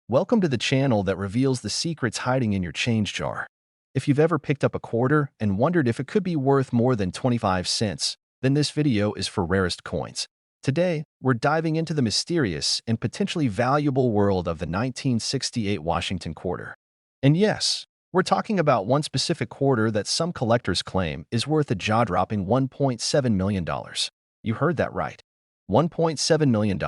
Welcome to the channel that reveals the secrets hiding in your change jar. If you've ever picked up a quarter and wondered if it could be worth more than 25 cents, then this video is for rarest coins. Today, we're diving into the mysterious and potentially valuable world of the 1968 Washington quarter. And yes, we're talking about one specific quarter that some collectors claim is worth a jaw-dropping $1.7 million. You heard that right. $1.7 million.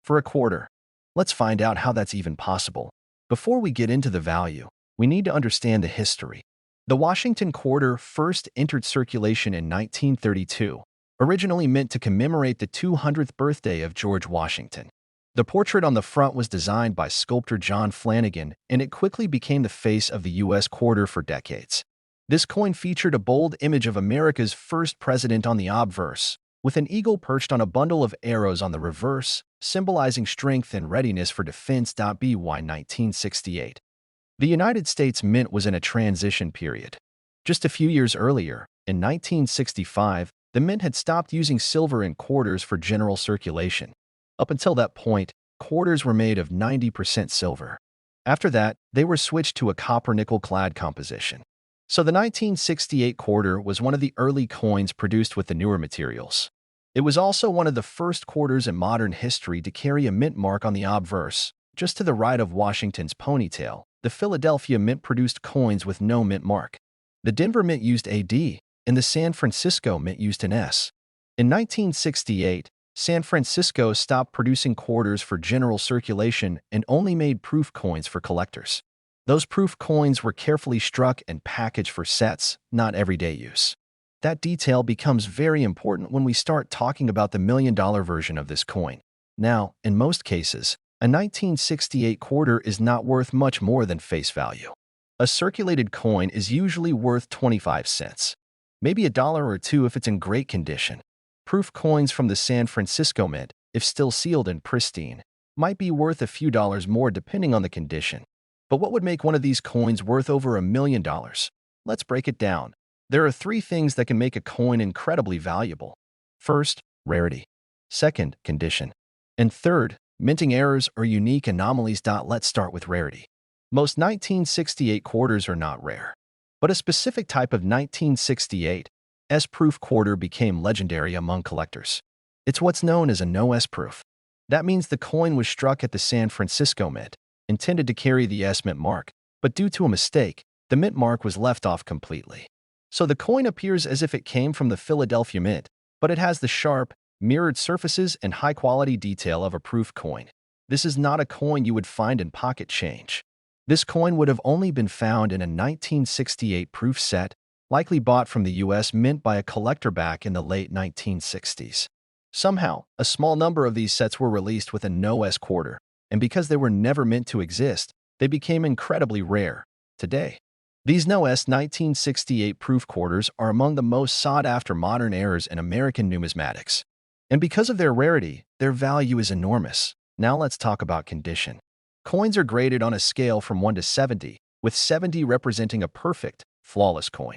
For a quarter. Let's find out how that's even possible. Before we get into the value, we need to understand the history. The Washington quarter first entered circulation in 1932, originally meant to commemorate the 200th birthday of George Washington. The portrait on the front was designed by sculptor John Flanagan, and it quickly became the face of the U.S. quarter for decades. This coin featured a bold image of America's first president on the obverse, with an eagle perched on a bundle of arrows on the reverse, symbolizing strength and readiness for defense. By 1968. The United States Mint was in a transition period. Just a few years earlier, in 1965, the Mint had stopped using silver in quarters for general circulation. Up until that point, quarters were made of 90% silver. After that, they were switched to a copper-nickel-clad composition. So the 1968 quarter was one of the early coins produced with the newer materials. It was also one of the first quarters in modern history to carry a mint mark on the obverse. Just to the right of Washington's ponytail, the Philadelphia Mint produced coins with no mint mark. The Denver Mint used AD, and the San Francisco Mint used an S. In 1968, San Francisco stopped producing quarters for general circulation and only made proof coins for collectors. Those proof coins were carefully struck and packaged for sets, not everyday use. That detail becomes very important when we start talking about the million-dollar version of this coin. Now, in most cases, a 1968 quarter is not worth much more than face value. A circulated coin is usually worth 25 cents, maybe a dollar or two if it's in great condition. Proof coins from the San Francisco Mint, if still sealed and pristine, might be worth a few dollars more depending on the condition. But what would make one of these coins worth over $1 million? Let's break it down. There are three things that can make a coin incredibly valuable. First, rarity. Second, condition. And third, minting errors or unique anomalies. Let's start with rarity. Most 1968 quarters are not rare. But a specific type of 1968 S-proof quarter became legendary among collectors. It's what's known as a no S-proof. That means the coin was struck at the San Francisco Mint, intended to carry the S-Mint mark, but due to a mistake, the Mint mark was left off completely. So the coin appears as if it came from the Philadelphia Mint, but it has the sharp, mirrored surfaces and high-quality detail of a proof coin. This is not a coin you would find in pocket change. This coin would have only been found in a 1968 proof set, likely bought from the U.S. Mint by a collector back in the late 1960s. Somehow, a small number of these sets were released with a no-S quarter, and because they were never meant to exist, they became incredibly rare. Today, these no-S 1968 proof quarters are among the most sought-after modern errors in American numismatics. And because of their rarity, their value is enormous. Now let's talk about condition. Coins are graded on a scale from 1 to 70, with 70 representing a perfect, flawless coin.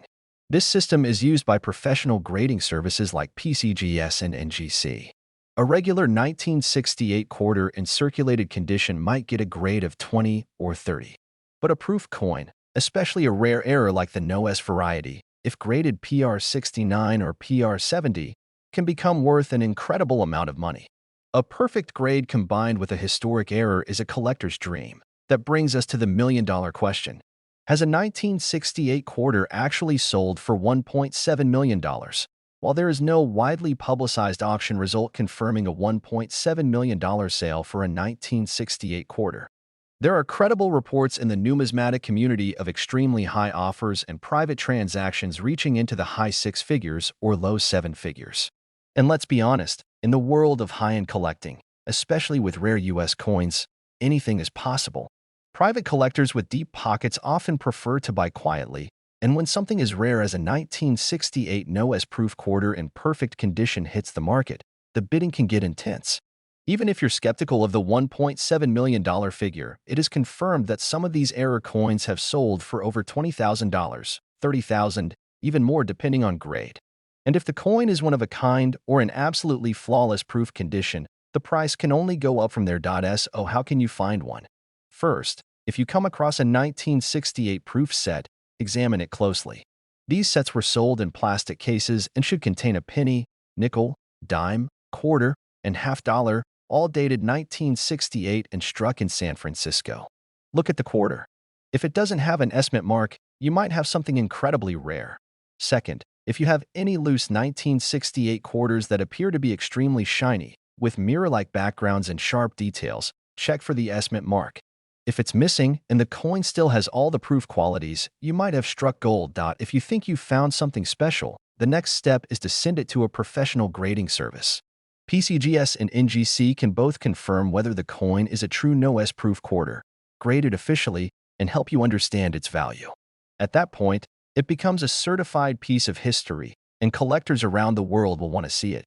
This system is used by professional grading services like PCGS and NGC. A regular 1968 quarter in circulated condition might get a grade of 20 or 30. But a proof coin, especially a rare error like the no-S variety, if graded PR 69 or PR 70, can become worth an incredible amount of money. A perfect grade combined with a historic error is a collector's dream. That brings us to the million-dollar question. Has a 1968 quarter actually sold for $1.7 million? While there is no widely publicized auction result confirming a $1.7 million sale for a 1968 quarter, there are credible reports in the numismatic community of extremely high offers and private transactions reaching into the high six figures or low seven figures. And let's be honest, in the world of high-end collecting, especially with rare U.S. coins, anything is possible. Private collectors with deep pockets often prefer to buy quietly, and when something as rare as a 1968 no-S proof quarter in perfect condition hits the market, the bidding can get intense. Even if you're skeptical of the $1.7 million figure, it is confirmed that some of these error coins have sold for over $20,000, $30,000, even more depending on grade. And if the coin is one of a kind or in absolutely flawless proof condition, the price can only go up from there. So how can you find one? First, if you come across a 1968 proof set, examine it closely. These sets were sold in plastic cases and should contain a penny, nickel, dime, quarter, and half dollar, all dated 1968 and struck in San Francisco. Look at the quarter. If it doesn't have an S mint mark, you might have something incredibly rare. Second, if you have any loose 1968 quarters that appear to be extremely shiny, with mirror-like backgrounds and sharp details, check for the S mint mark. If it's missing and the coin still has all the proof qualities, you might have struck gold. If you think you've found something special, the next step is to send it to a professional grading service. PCGS and NGC can both confirm whether the coin is a true no-S proof quarter, graded officially, and help you understand its value. At that point, it becomes a certified piece of history, and collectors around the world will want to see it.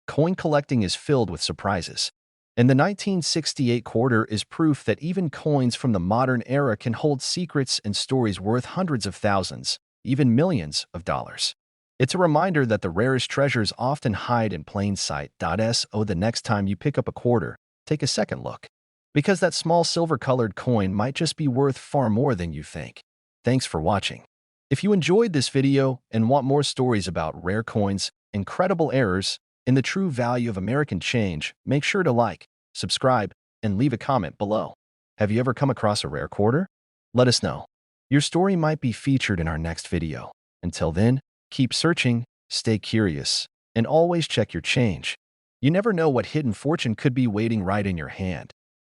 Coin collecting is filled with surprises. And the 1968 quarter is proof that even coins from the modern era can hold secrets and stories worth hundreds of thousands, even millions of dollars. It's a reminder that the rarest treasures often hide in plain sight. So the next time you pick up a quarter, take a second look. Because that small silver-colored coin might just be worth far more than you think. Thanks for watching. If you enjoyed this video and want more stories about rare coins, incredible errors, and the true value of American change, make sure to like, subscribe, and leave a comment below. Have you ever come across a rare quarter? Let us know. Your story might be featured in our next video. Until then, keep searching, stay curious, and always check your change. You never know what hidden fortune could be waiting right in your hand.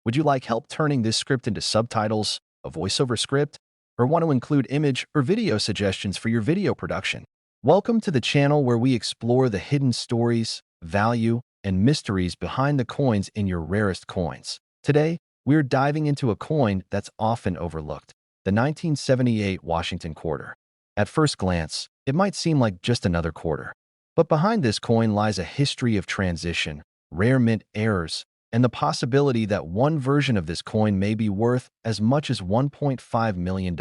Would you like help turning this script into subtitles, a voiceover script, or want to include image or video suggestions for your video production? Welcome to the channel where we explore the hidden stories, value, and mysteries behind the coins in your rarest coins. Today, we're diving into a coin that's often overlooked, the 1978 Washington quarter. At first glance, it might seem like just another quarter. But behind this coin lies a history of transition, rare mint errors, and the possibility that one version of this coin may be worth as much as $1.5 million.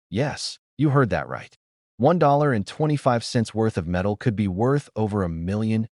Yes, you heard that right. $1.25 worth of metal could be worth over $1.5 million.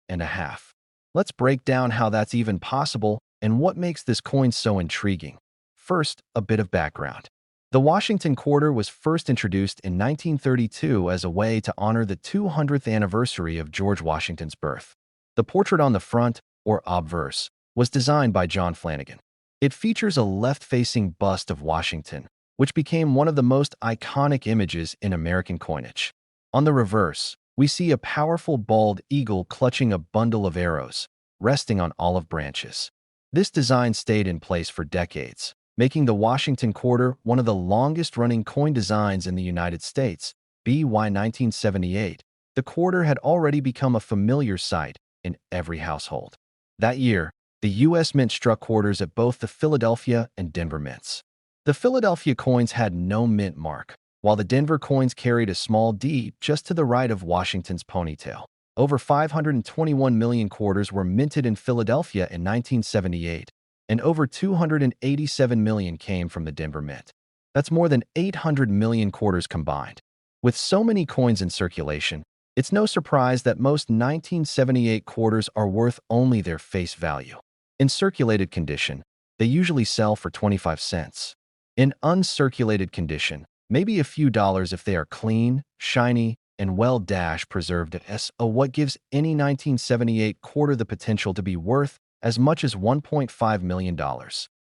Let's break down how that's even possible and what makes this coin so intriguing. First, a bit of background. The Washington quarter was first introduced in 1932 as a way to honor the 200th anniversary of George Washington's birth. The portrait on the front, or obverse, was designed by John Flanagan. It features a left-facing bust of Washington, which became one of the most iconic images in American coinage. On the reverse, we see a powerful bald eagle clutching a bundle of arrows, resting on olive branches. This design stayed in place for decades, making the Washington quarter one of the longest-running coin designs in the United States. By 1978, the quarter had already become a familiar sight in every household. That year, the U.S. Mint struck quarters at both the Philadelphia and Denver mints. The Philadelphia coins had no mint mark, while the Denver coins carried a small D just to the right of Washington's ponytail. Over 521 million quarters were minted in Philadelphia in 1978, and over 287 million came from the Denver Mint. That's more than 800 million quarters combined. With so many coins in circulation, it's no surprise that most 1978 quarters are worth only their face value. In circulated condition, they usually sell for 25 cents. In uncirculated condition, maybe a few dollars if they are clean, shiny, and well-preserved. So what gives any 1978 quarter the potential to be worth as much as $1.5 million?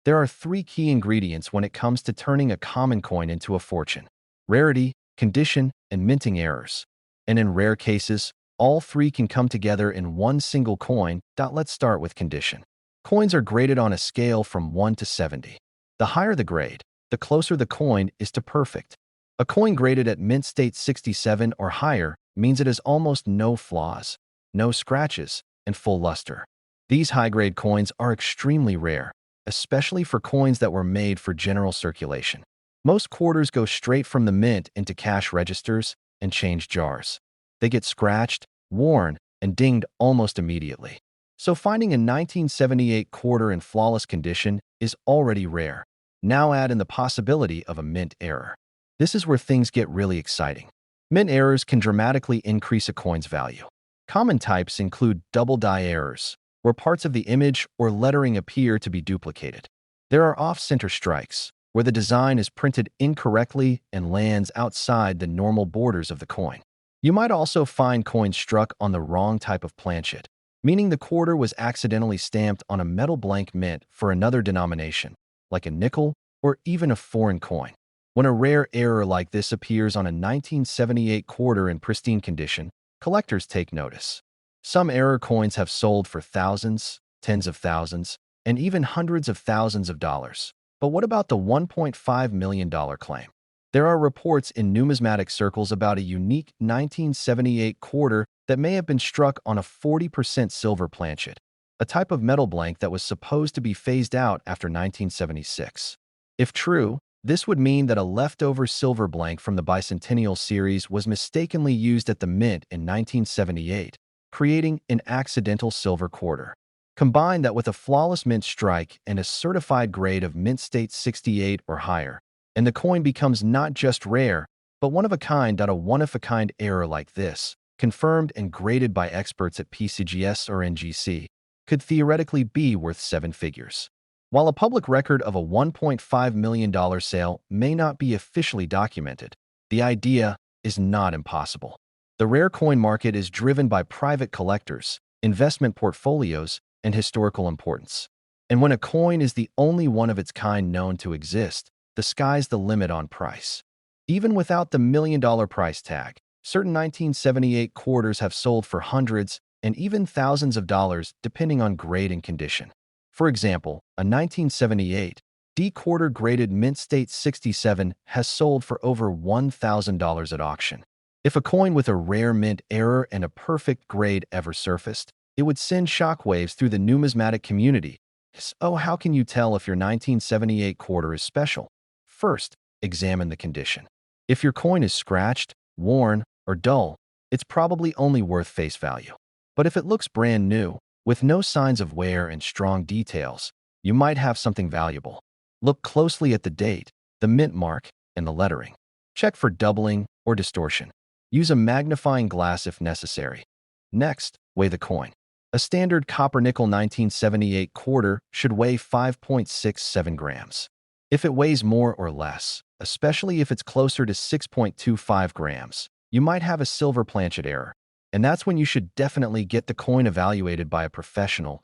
There are three key ingredients when it comes to turning a common coin into a fortune: rarity, condition, and minting errors. And in rare cases, all three can come together in one single coin. Let's start with condition. Coins are graded on a scale from 1 to 70. The higher the grade, the closer the coin is to perfect. A coin graded at mint state 67 or higher means it has almost no flaws, no scratches, and full luster. These high-grade coins are extremely rare, especially for coins that were made for general circulation. Most quarters go straight from the mint into cash registers and change jars. They get scratched, worn, and dinged almost immediately. So finding a 1978 quarter in flawless condition is already rare. Now add in the possibility of a mint error. This is where things get really exciting. Mint errors can dramatically increase a coin's value. Common types include double die errors, where parts of the image or lettering appear to be duplicated. There are off-center strikes, where the design is printed incorrectly and lands outside the normal borders of the coin. You might also find coins struck on the wrong type of planchet, meaning the quarter was accidentally stamped on a metal blank mint for another denomination, like a nickel or even a foreign coin. When a rare error like this appears on a 1978 quarter in pristine condition, collectors take notice. Some error coins have sold for thousands, tens of thousands, and even hundreds of thousands of dollars. But what about the $1.5 million claim? There are reports in numismatic circles about a unique 1978 quarter that may have been struck on a 40% silver planchet, a type of metal blank that was supposed to be phased out after 1976. If true, this would mean that a leftover silver blank from the bicentennial series was mistakenly used at the mint in 1978, creating an accidental silver quarter. Combine that with a flawless mint strike and a certified grade of mint state 68 or higher, and the coin becomes not just rare, but one of a kind. A one-of-a-kind error like this, confirmed and graded by experts at PCGS or NGC, could theoretically be worth seven figures. While a public record of a $1.5 million sale may not be officially documented, the idea is not impossible. The rare coin market is driven by private collectors, investment portfolios, and historical importance. And when a coin is the only one of its kind known to exist, the sky's the limit on price. Even without the million-dollar price tag, certain 1978 quarters have sold for hundreds and even thousands of dollars depending on grade and condition. For example, a 1978 D quarter graded mint state 67 has sold for over $1,000 at auction. If a coin with a rare mint error and a perfect grade ever surfaced, it would send shockwaves through the numismatic community. So how can you tell if your 1978 quarter is special? First, examine the condition. If your coin is scratched, worn, or dull, it's probably only worth face value. But if it looks brand new, with no signs of wear and strong details, you might have something valuable. Look closely at the date, the mint mark, and the lettering. Check for doubling or distortion. Use a magnifying glass if necessary. Next, weigh the coin. A standard copper-nickel 1978 quarter should weigh 5.67 grams. If it weighs more or less, especially if it's closer to 6.25 grams, you might have a silver planchet error. And that's when you should definitely get the coin evaluated by a professional.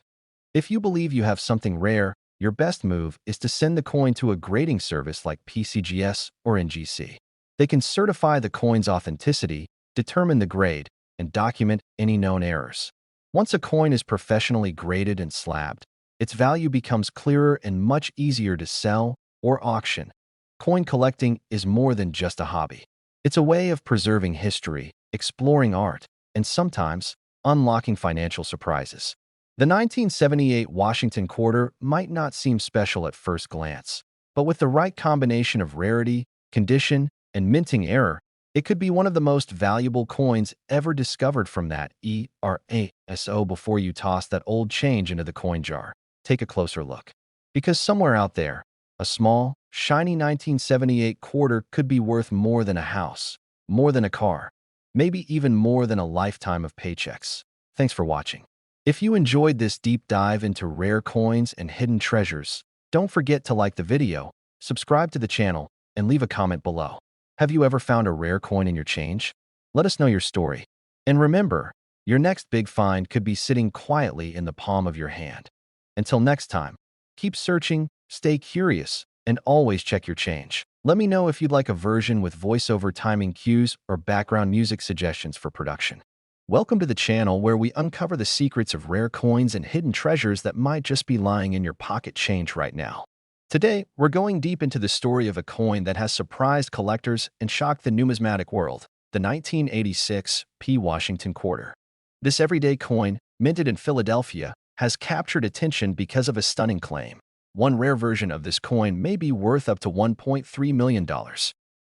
If you believe you have something rare, your best move is to send the coin to a grading service like PCGS or NGC. They can certify the coin's authenticity, determine the grade, and document any known errors. Once a coin is professionally graded and slabbed, its value becomes clearer and much easier to sell or auction. Coin collecting is more than just a hobby. It's a way of preserving history, exploring art, and sometimes unlocking financial surprises. The 1978 Washington quarter might not seem special at first glance, but with the right combination of rarity, condition, and minting error, it could be one of the most valuable coins ever discovered. From that ERASO, before you toss that old change into the coin jar, take a closer look. Because somewhere out there, a small, shiny 1978 quarter could be worth more than a house, more than a car, maybe even more than a lifetime of paychecks. Thanks for watching. If you enjoyed this deep dive into rare coins and hidden treasures, don't forget to like the video, subscribe to the channel, and leave a comment below. Have you ever found a rare coin in your change? Let us know your story. And remember, your next big find could be sitting quietly in the palm of your hand. Until next time, keep searching, stay curious, and always check your change. Let me know if you'd like a version with voiceover timing cues or background music suggestions for production. Welcome to the channel where we uncover the secrets of rare coins and hidden treasures that might just be lying in your pocket change right now. Today, we're going deep into the story of a coin that has surprised collectors and shocked the numismatic world, the 1986 P. Washington quarter. This everyday coin, minted in Philadelphia, has captured attention because of a stunning claim. One rare version of this coin may be worth up to $1.3 million.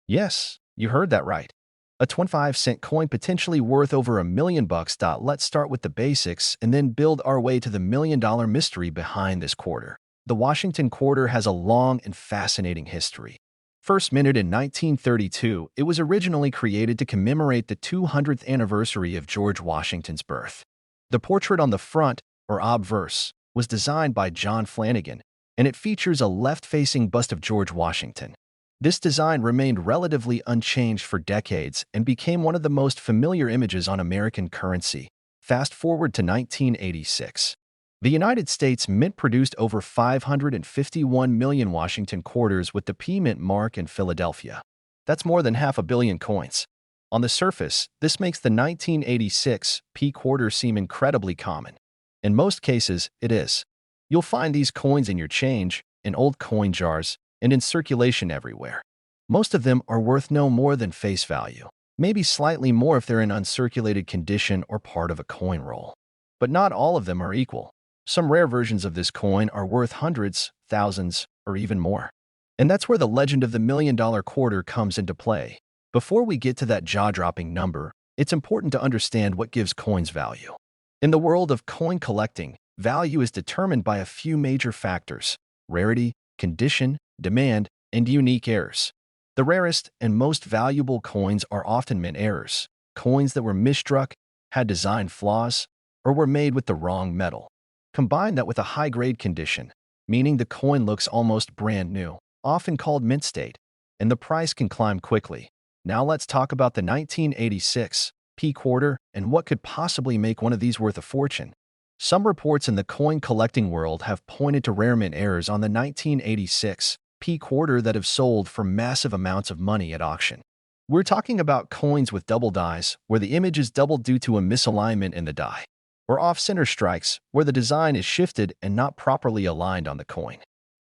Yes, you heard that right. A 25-cent coin potentially worth over $1 million. Let's start with the basics and then build our way to the million-dollar mystery behind this quarter. The Washington quarter has a long and fascinating history. First minted in 1932, it was originally created to commemorate the 200th anniversary of George Washington's birth. The portrait on the front, or obverse, was designed by John Flanagan, and it features a left-facing bust of George Washington. This design remained relatively unchanged for decades and became one of the most familiar images on American currency. Fast forward to 1986. The United States Mint produced over 551 million Washington quarters with the P Mint mark in Philadelphia. That's more than 500 million coins. On the surface, this makes the 1986 P quarter seem incredibly common. In most cases, it is. You'll find these coins in your change, in old coin jars, and in circulation everywhere. Most of them are worth no more than face value, maybe slightly more if they're in uncirculated condition or part of a coin roll. But not all of them are equal. Some rare versions of this coin are worth hundreds, thousands, or even more. And that's where the legend of the $1,000,000 quarter comes into play. Before we get to that jaw-dropping number, it's important to understand what gives coins value. In the world of coin collecting, value is determined by a few major factors: rarity, condition, demand, and unique errors. The rarest and most valuable coins are often mint errors, coins that were misstruck, had design flaws, or were made with the wrong metal. Combine that with a high-grade condition, meaning the coin looks almost brand new, often called mint state, and the price can climb quickly. Now let's talk about the 1986 P quarter and what could possibly make one of these worth a fortune. Some reports in the coin collecting world have pointed to rare mint errors on the 1986 P quarter that have sold for massive amounts of money at auction. We're talking about coins with double dies, where the image is doubled due to a misalignment in the die, or off-center strikes, where the design is shifted and not properly aligned on the coin.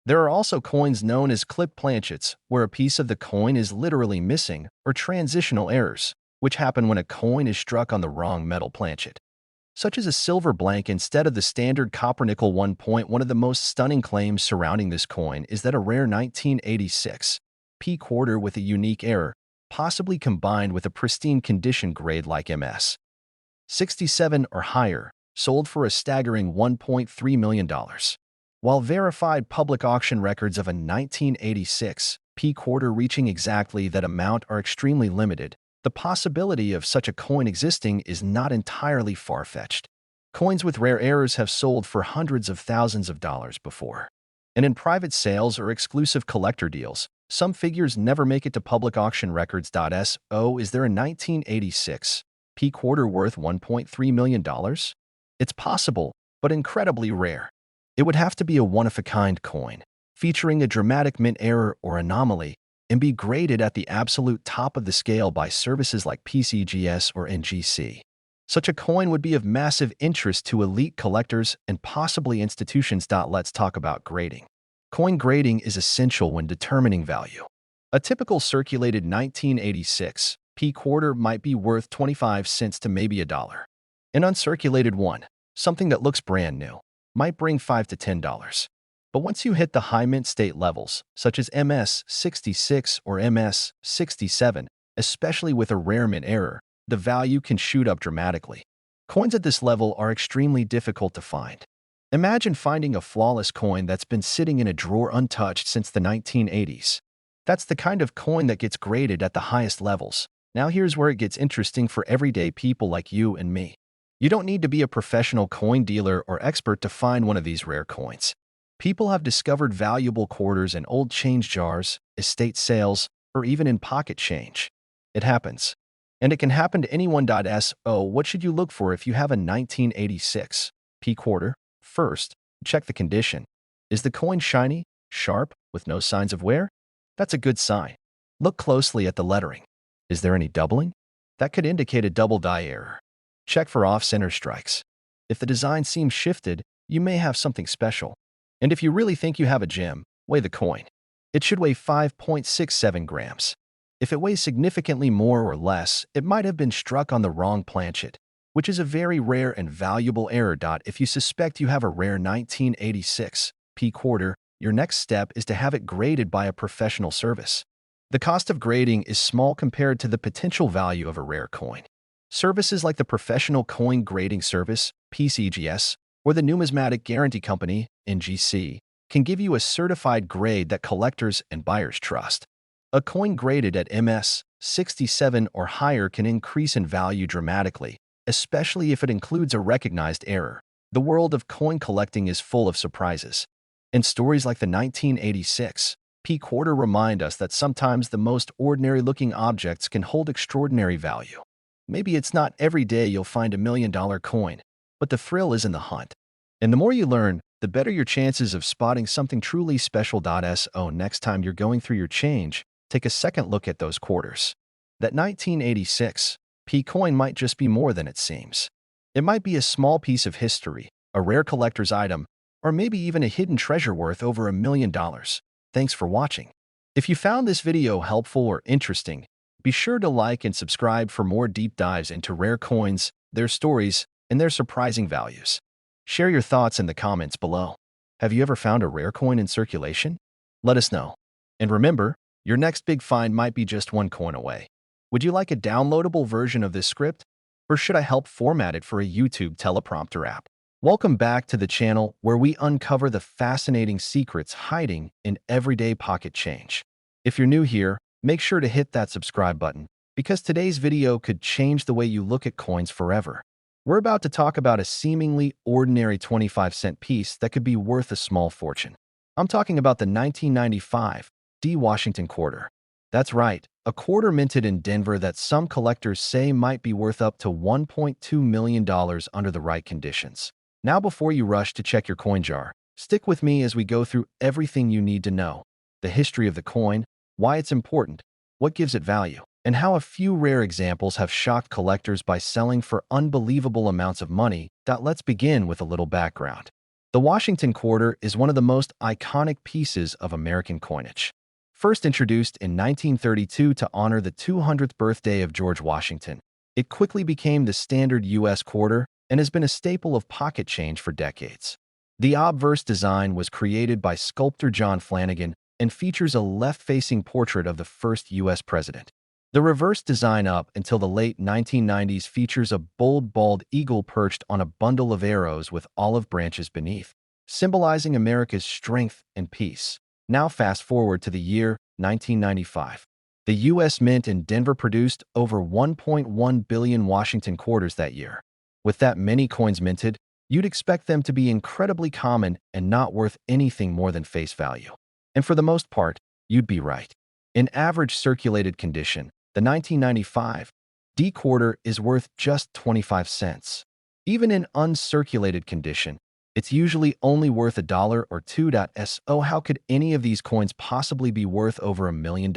There are also coins known as clip planchets, where a piece of the coin is literally missing, or transitional errors, which happen when a coin is struck on the wrong metal planchet, such as a silver blank instead of the standard copper-nickel 1 point. One of the most stunning claims surrounding this coin is that a rare 1986 P quarter with a unique error, possibly combined with a pristine condition grade like MS 67 or higher, sold for a staggering $1.3 million. While verified public auction records of a 1986 P quarter reaching exactly that amount are extremely limited, the possibility of such a coin existing is not entirely far-fetched. Coins with rare errors have sold for hundreds of thousands of dollars before. And in private sales or exclusive collector deals, some figures never make it to public auction records. So, is there a 1986 P quarter worth $1.3 million? It's possible, but incredibly rare. It would have to be a one-of-a-kind coin, featuring a dramatic mint error or anomaly, and be graded at the absolute top of the scale by services like PCGS or NGC. Such a coin would be of massive interest to elite collectors and possibly institutions. Let's talk about grading. Coin grading is essential when determining value. A typical circulated 1986 P quarter might be worth 25 cents to maybe $1. An uncirculated one, something that looks brand new, might bring $5 to $10. But once you hit the high mint state levels, such as MS 66 or MS 67, especially with a rare mint error, the value can shoot up dramatically. Coins at this level are extremely difficult to find. Imagine finding a flawless coin that's been sitting in a drawer untouched since the 1980s. That's the kind of coin that gets graded at the highest levels. Now here's where it gets interesting for everyday people like you and me. You don't need to be a professional coin dealer or expert to find one of these rare coins. People have discovered valuable quarters in old change jars, estate sales, or even in pocket change. It happens. And it can happen to anyone. So, what should you look for if you have a 1986 P quarter? First, check the condition. Is the coin shiny, sharp, with no signs of wear? That's a good sign. Look closely at the lettering. Is there any doubling? That could indicate a double die error. Check for off-center strikes. If the design seems shifted, you may have something special. And if you really think you have a gem, weigh the coin. It should weigh 5.67 grams. If it weighs significantly more or less, it might have been struck on the wrong planchet, which is a very rare and valuable error. If you suspect you have a rare 1986 P quarter, your next step is to have it graded by a professional service. The cost of grading is small compared to the potential value of a rare coin. Services like the Professional Coin Grading Service, PCGS, or the Numismatic Guarantee Company, NGC, can give you a certified grade that collectors and buyers trust. A coin graded at MS 67 or higher can increase in value dramatically, especially if it includes a recognized error. The world of coin collecting is full of surprises. And stories like the 1986 P quarter remind us that sometimes the most ordinary-looking objects can hold extraordinary value. Maybe it's not every day you'll find $1 million coin, but the thrill is in the hunt. And the more you learn, the better your chances of spotting something truly special. So next time you're going through your change, take a second look at those quarters. That 1986 P coin might just be more than it seems. It might be a small piece of history, a rare collector's item, or maybe even a hidden treasure worth over $1 million. Thanks for watching. If you found this video helpful or interesting, be sure to like and subscribe for more deep dives into rare coins, their stories, and their surprising values. Share your thoughts in the comments below. Have you ever found a rare coin in circulation? Let us know. And remember, your next big find might be just one coin away. Would you like a downloadable version of this script? Or should I help format it for a YouTube teleprompter app? Welcome back to the channel where we uncover the fascinating secrets hiding in everyday pocket change. If you're new here, make sure to hit that subscribe button, because today's video could change the way you look at coins forever. We're about to talk about a seemingly ordinary 25-cent piece that could be worth a small fortune. I'm talking about the 1995 D Washington quarter. That's right, a quarter minted in Denver that some collectors say might be worth up to $1.2 million under the right conditions. Now, before you rush to check your coin jar, stick with me as we go through everything you need to know: the history of the coin, why it's important, what gives it value, and how a few rare examples have shocked collectors by selling for unbelievable amounts of money. Let's begin with a little background. The Washington quarter is one of the most iconic pieces of American coinage. First introduced in 1932 to honor the 200th birthday of George Washington, it quickly became the standard U.S. quarter and has been a staple of pocket change for decades. The obverse design was created by sculptor John Flanagan and features a left-facing portrait of the first U.S. president. The reverse design up until the late 1990s features a bold bald eagle perched on a bundle of arrows with olive branches beneath, symbolizing America's strength and peace. Now fast forward to the year 1995. The U.S. Mint in Denver produced over 1.1 billion Washington quarters that year. With that many coins minted, you'd expect them to be incredibly common and not worth anything more than face value. And for the most part, you'd be right. In average circulated condition, the 1995 D quarter is worth just 25 cents. Even in uncirculated condition, it's usually only worth $1 or $2. So how could any of these coins possibly be worth over $1 million?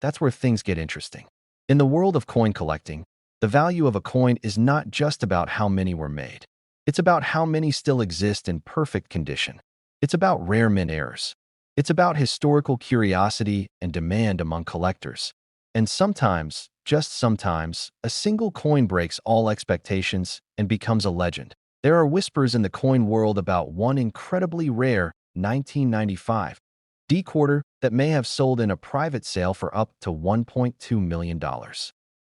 That's where things get interesting. In the world of coin collecting, the value of a coin is not just about how many were made. It's about how many still exist in perfect condition. It's about rare mint errors. It's about historical curiosity and demand among collectors. And sometimes, just sometimes, a single coin breaks all expectations and becomes a legend. There are whispers in the coin world about one incredibly rare 1995 D quarter that may have sold in a private sale for up to $1.2 million.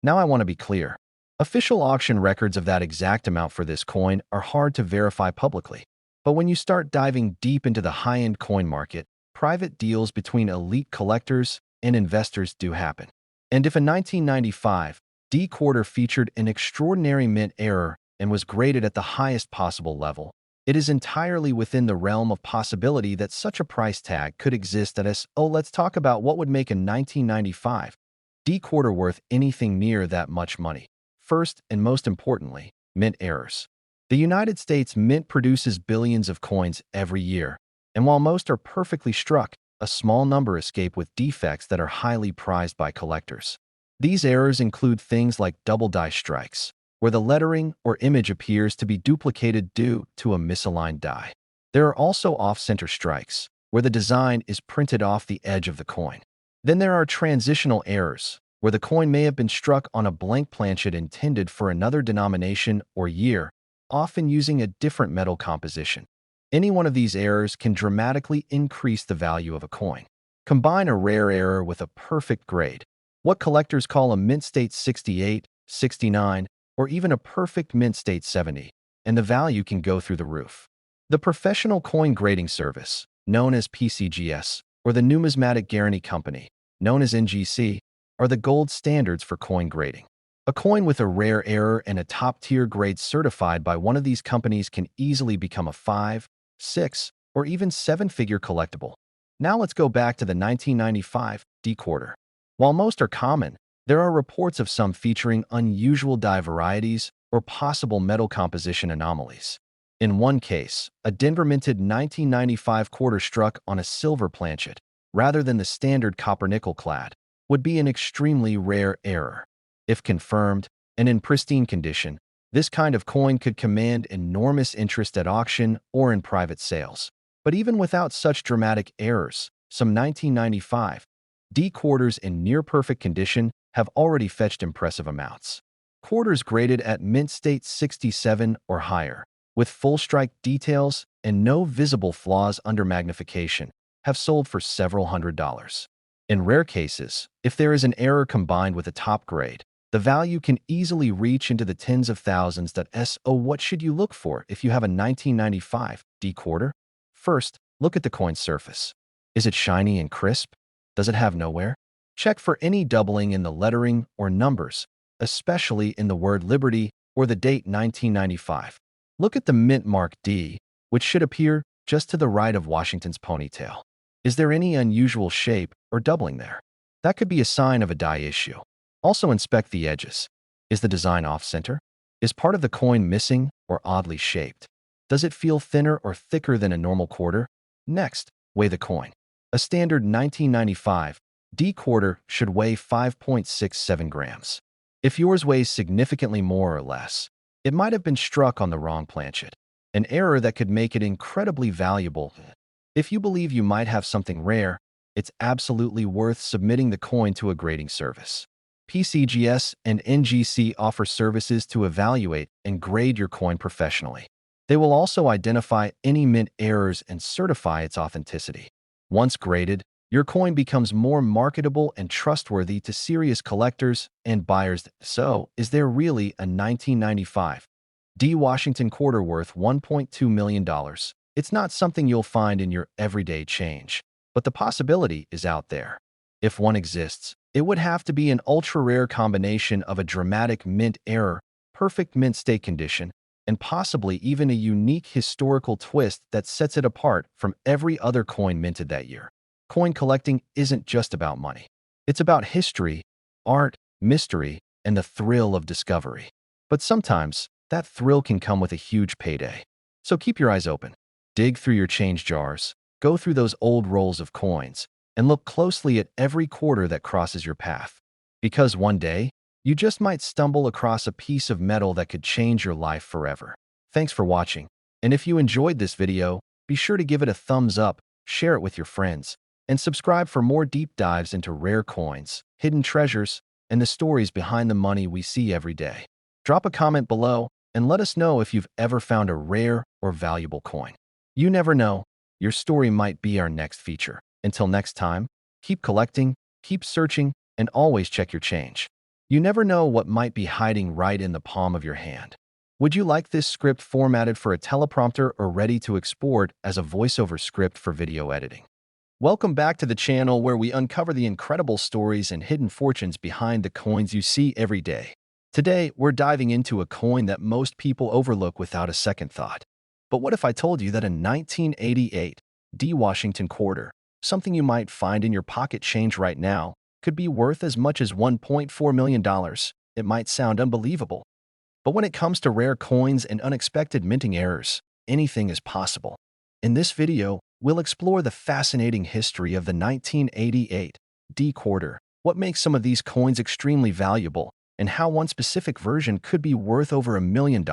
Now I want to be clear. Official auction records of that exact amount for this coin are hard to verify publicly. But when you start diving deep into the high-end coin market, private deals between elite collectors and investors do happen. And if a 1995 D quarter featured an extraordinary mint error and was graded at the highest possible level, it is entirely within the realm of possibility that such a price tag could exist at us. Let's talk about what would make a 1995 D quarter worth anything near that much money. First, and most importantly, mint errors. The United States Mint produces billions of coins every year, and while most are perfectly struck, a small number escape with defects that are highly prized by collectors. These errors include things like double die strikes, where the lettering or image appears to be duplicated due to a misaligned die. There are also off-center strikes, where the design is printed off the edge of the coin. Then there are transitional errors, where the coin may have been struck on a blank planchet intended for another denomination or year, often using a different metal composition. Any one of these errors can dramatically increase the value of a coin. Combine a rare error with a perfect grade, what collectors call a mint state 68, 69, or even a perfect mint state 70, and the value can go through the roof. The Professional Coin Grading Service, known as PCGS, or the Numismatic Guarantee Company, known as NGC, are the gold standards for coin grading. A coin with a rare error and a top-tier grade certified by one of these companies can easily become a 5, 6, or even seven-figure collectible. Now let's go back to the 1995 D quarter. While most are common, there are reports of some featuring unusual die varieties or possible metal composition anomalies. In one case, a Denver-minted 1995 quarter struck on a silver planchet, rather than the standard copper-nickel clad, would be an extremely rare error. If confirmed, and in pristine condition, this kind of coin could command enormous interest at auction or in private sales. But even without such dramatic errors, some 1995 D quarters in near-perfect condition have already fetched impressive amounts. Quarters graded at mint state 67 or higher, with full strike details and no visible flaws under magnification, have sold for several $100s. In rare cases, if there is an error combined with a top grade, the value can easily reach into the tens of thousands. So what should you look for if you have a 1995 D quarter? First, look at the coin's surface. Is it shiny and crisp? Does it have no wear? Check for any doubling in the lettering or numbers, especially in the word Liberty or the date 1995. Look at the mint mark D, which should appear just to the right of Washington's ponytail. Is there any unusual shape or doubling there? That could be a sign of a die issue. Also inspect the edges. Is the design off-center? Is part of the coin missing or oddly shaped? Does it feel thinner or thicker than a normal quarter? Next, weigh the coin. A standard 1995 D quarter should weigh 5.67 grams. If yours weighs significantly more or less, it might have been struck on the wrong planchet, an error that could make it incredibly valuable. If you believe you might have something rare, it's absolutely worth submitting the coin to a grading service. PCGS and NGC offer services to evaluate and grade your coin professionally. They will also identify any mint errors and certify its authenticity. Once graded, your coin becomes more marketable and trustworthy to serious collectors and buyers. So, is there really a 1995 D Washington quarter worth $1.2 million? It's not something you'll find in your everyday change, but the possibility is out there. If one exists, it would have to be an ultra-rare combination of a dramatic mint error, perfect mint state condition, and possibly even a unique historical twist that sets it apart from every other coin minted that year. Coin collecting isn't just about money. It's about history, art, mystery, and the thrill of discovery. But sometimes, that thrill can come with a huge payday. So keep your eyes open. Dig through your change jars, go through those old rolls of coins, and look closely at every quarter that crosses your path. Because one day, you just might stumble across a piece of metal that could change your life forever. Thanks for watching. And if you enjoyed this video, be sure to give it a thumbs up, share it with your friends, and subscribe for more deep dives into rare coins, hidden treasures, and the stories behind the money we see every day. Drop a comment below and let us know if you've ever found a rare or valuable coin. You never know, your story might be our next feature. Until next time, keep collecting, keep searching, and always check your change. You never know what might be hiding right in the palm of your hand. Would you like this script formatted for a teleprompter or ready to export as a voiceover script for video editing? Welcome back to the channel where we uncover the incredible stories and hidden fortunes behind the coins you see every day. Today, we're diving into a coin that most people overlook without a second thought. But what if I told you that a 1988 D Washington quarter, something you might find in your pocket change right now, could be worth as much as $1.4 million? It might sound unbelievable. But when it comes to rare coins and unexpected minting errors, anything is possible. In this video, we'll explore the fascinating history of the 1988 D quarter, what makes some of these coins extremely valuable, and how one specific version could be worth over $1 million.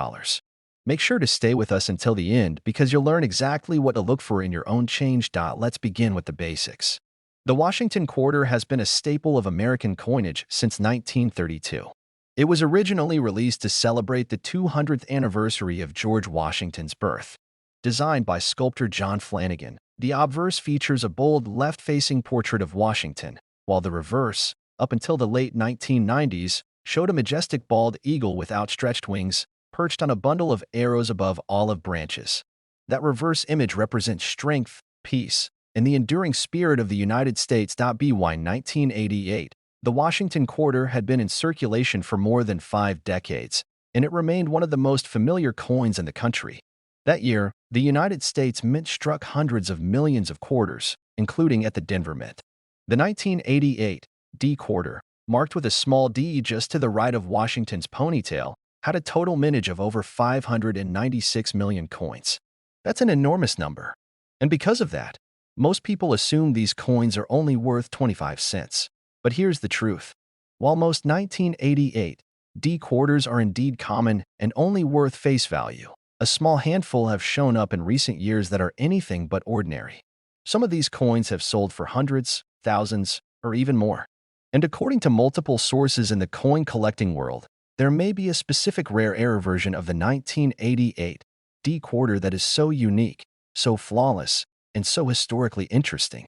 Make sure to stay with us until the end because you'll learn exactly what to look for in your own change. Let's begin with the basics. The Washington quarter has been a staple of American coinage since 1932. It was originally released to celebrate the 200th anniversary of George Washington's birth. Designed by sculptor John Flanagan, the obverse features a bold left-facing portrait of Washington, while the reverse, up until the late 1990s, showed a majestic bald eagle with outstretched wings, perched on a bundle of arrows above olive branches. That reverse image represents strength, peace, and the enduring spirit of the United States. By 1988, the Washington quarter had been in circulation for more than 5 decades, and it remained one of the most familiar coins in the country. That year, the United States Mint struck hundreds of millions of quarters, including at the Denver Mint. The 1988 D quarter, marked with a small d just to the right of Washington's ponytail, had a total mintage of over 596 million coins. That's an enormous number. And because of that, most people assume these coins are only worth 25 cents. But here's the truth. While most 1988 D quarters are indeed common and only worth face value, a small handful have shown up in recent years that are anything but ordinary. Some of these coins have sold for hundreds, thousands, or even more. And according to multiple sources in the coin collecting world, there may be a specific rare air version of the 1988 D quarter that is so unique, so flawless, and so historically interesting.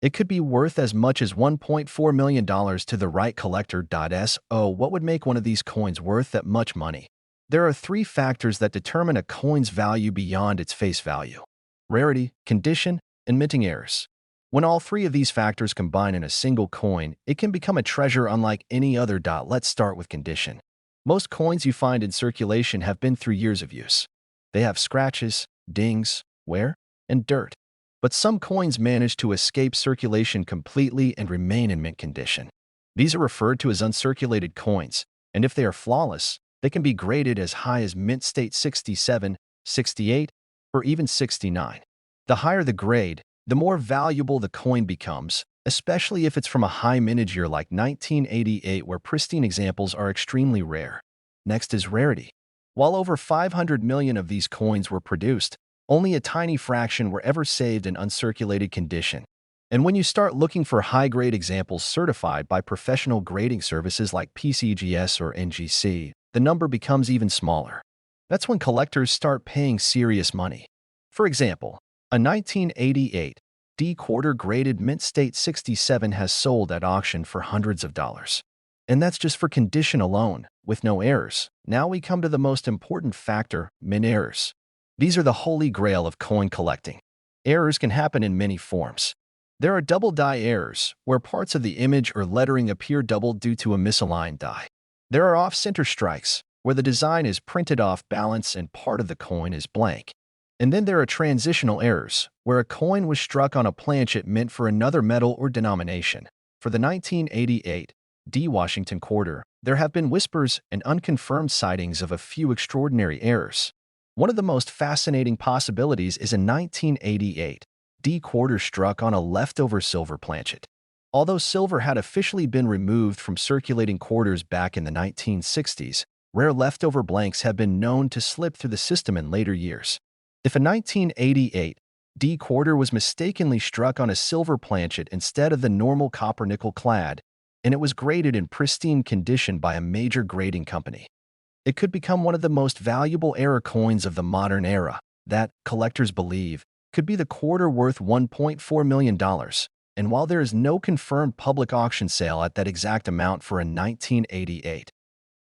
It could be worth as much as $1.4 million to the right collector. So, what would make one of these coins worth that much money? There are three factors that determine a coin's value beyond its face value: rarity, condition, and minting errors. When all three of these factors combine in a single coin, it can become a treasure unlike any other. Let's start with condition. Most coins you find in circulation have been through years of use. They have scratches, dings, wear, and dirt. But some coins manage to escape circulation completely and remain in mint condition. These are referred to as uncirculated coins, and if they are flawless, they can be graded as high as mint state 67, 68, or even 69. The higher the grade, the more valuable the coin becomes, especially if it's from a high mintage year like 1988, where pristine examples are extremely rare. Next is rarity. While over 500 million of these coins were produced, only a tiny fraction were ever saved in uncirculated condition. And when you start looking for high-grade examples certified by professional grading services like PCGS or NGC, the number becomes even smaller. That's when collectors start paying serious money. For example, a 1988 D quarter graded mint state 67 has sold at auction for hundreds of dollars. And that's just for condition alone, with no errors. Now we come to the most important factor: mint errors. These are the holy grail of coin collecting. Errors can happen in many forms. There are double die errors, where parts of the image or lettering appear doubled due to a misaligned die. There are off-center strikes, where the design is printed off balance and part of the coin is blank. And then there are transitional errors, where a coin was struck on a planchet meant for another metal or denomination. For the 1988 D Washington quarter, there have been whispers and unconfirmed sightings of a few extraordinary errors. One of the most fascinating possibilities is a 1988 D quarter struck on a leftover silver planchet. Although silver had officially been removed from circulating quarters back in the 1960s, rare leftover blanks have been known to slip through the system in later years. If a 1988 D quarter was mistakenly struck on a silver planchet instead of the normal copper-nickel clad, and it was graded in pristine condition by a major grading company, it could become one of the most valuable error coins of the modern era that, collectors believe, could be the quarter worth $1.4 million. And while there is no confirmed public auction sale at that exact amount for a 1988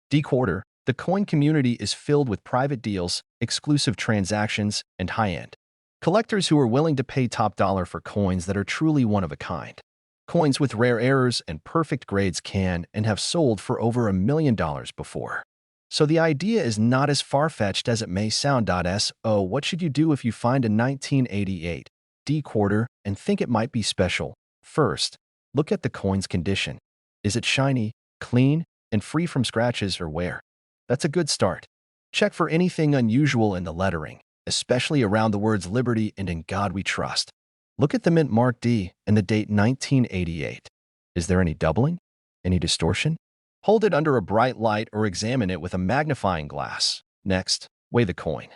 D quarter, the coin community is filled with private deals, exclusive transactions, and high-end collectors who are willing to pay top dollar for coins that are truly one of a kind. Coins with rare errors and perfect grades can and have sold for over $1 million before. So the idea is not as far-fetched as it may sound. So, what should you do if you find a 1988 D quarter and think it might be special? First, look at the coin's condition. Is it shiny, clean, and free from scratches or wear? That's a good start. Check for anything unusual in the lettering, especially around the words Liberty and In God We Trust. Look at the mint mark D and the date 1988. Is there any doubling? Any distortion? Hold it under a bright light or examine it with a magnifying glass. Next, weigh the coin.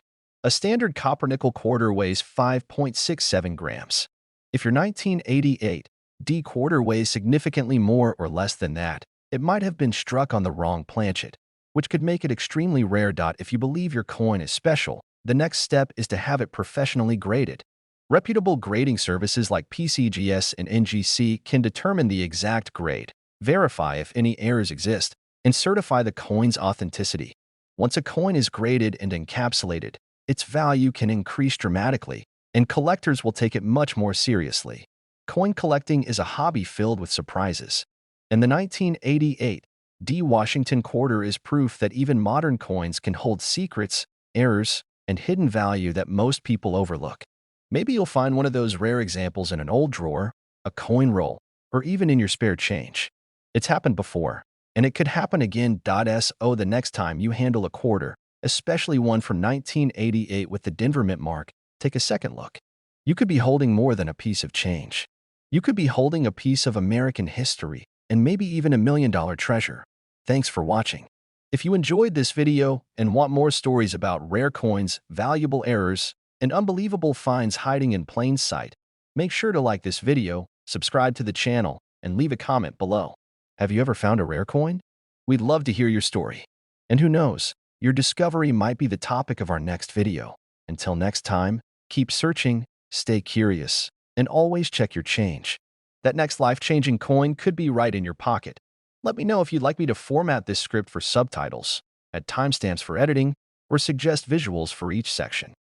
A standard copper-nickel quarter weighs 5.67 grams. If your 1988 D quarter weighs significantly more or less than that, it might have been struck on the wrong planchet, which could make it extremely rare. If you believe your coin is special, the next step is to have it professionally graded. Reputable grading services like PCGS and NGC can determine the exact grade, verify if any errors exist, and certify the coin's authenticity. Once a coin is graded and encapsulated, its value can increase dramatically, and collectors will take it much more seriously. Coin collecting is a hobby filled with surprises, and the 1988 D Washington quarter is proof that even modern coins can hold secrets, errors, and hidden value that most people overlook. Maybe you'll find one of those rare examples in an old drawer, a coin roll, or even in your spare change. It's happened before, and it could happen again. So the next time you handle a quarter, especially one from 1988 with the Denver Mint mark, take a second look. You could be holding more than a piece of change. You could be holding a piece of American history and maybe even $1 million treasure. Thanks for watching. If you enjoyed this video and want more stories about rare coins, valuable errors, and unbelievable finds hiding in plain sight, make sure to like this video, subscribe to the channel, and leave a comment below. Have you ever found a rare coin? We'd love to hear your story. And who knows, your discovery might be the topic of our next video. Until next time, keep searching, stay curious, and always check your change. That next life-changing coin could be right in your pocket. Let me know if you'd like me to format this script for subtitles, add timestamps for editing, or suggest visuals for each section.